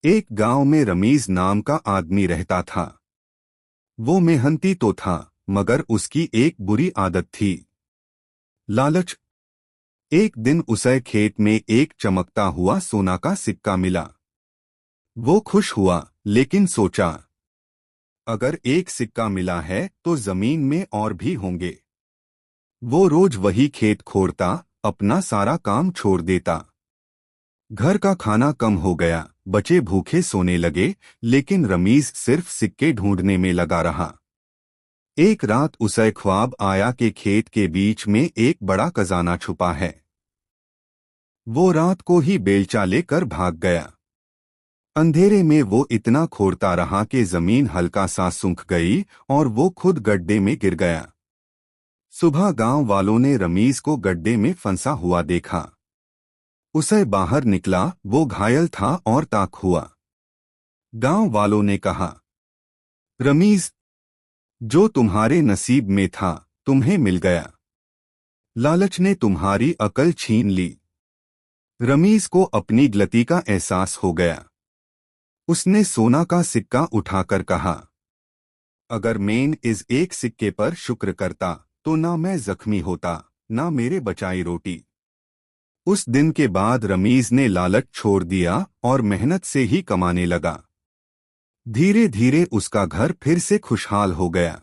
एक गांव में रमीज नाम का आदमी रहता था। वो मेहनती तो था, मगर उसकी एक बुरी आदत थी, लालच। एक दिन उसे खेत में एक चमकता हुआ सोना का सिक्का मिला। वो खुश हुआ, लेकिन सोचा, अगर एक सिक्का मिला है तो जमीन में और भी होंगे। वो रोज वही खेत खोदता, अपना सारा काम छोड़ देता। घर का खाना कम हो गया, बच्चे भूखे सोने लगे, लेकिन रमीज सिर्फ सिक्के ढूंढने में लगा रहा। एक रात उसे ख्वाब आया कि खेत के बीच में एक बड़ा खजाना छुपा है। वो रात को ही बेलचा लेकर भाग गया। अंधेरे में वो इतना खोदता रहा कि जमीन हल्का सा सूख गई और वो खुद गड्ढे में गिर गया। सुबह गांव वालों ने रमीज को गड्ढे में फंसा हुआ देखा। उसे बाहर निकला, वो घायल था और ताक हुआ। गांव वालों ने कहा, रमीज, जो तुम्हारे नसीब में था तुम्हें मिल गया। लालच ने तुम्हारी अकल छीन ली। रमीज को अपनी गलती का एहसास हो गया। उसने सोना का सिक्का उठाकर कहा, अगर मैं इस एक सिक्के पर शुक्र करता तो ना मैं जख्मी होता, ना मेरे बचाई रोटी। उस दिन के बाद रमीज ने लालच छोड़ दिया और मेहनत से ही कमाने लगा। धीरे धीरे उसका घर फिर से खुशहाल हो गया।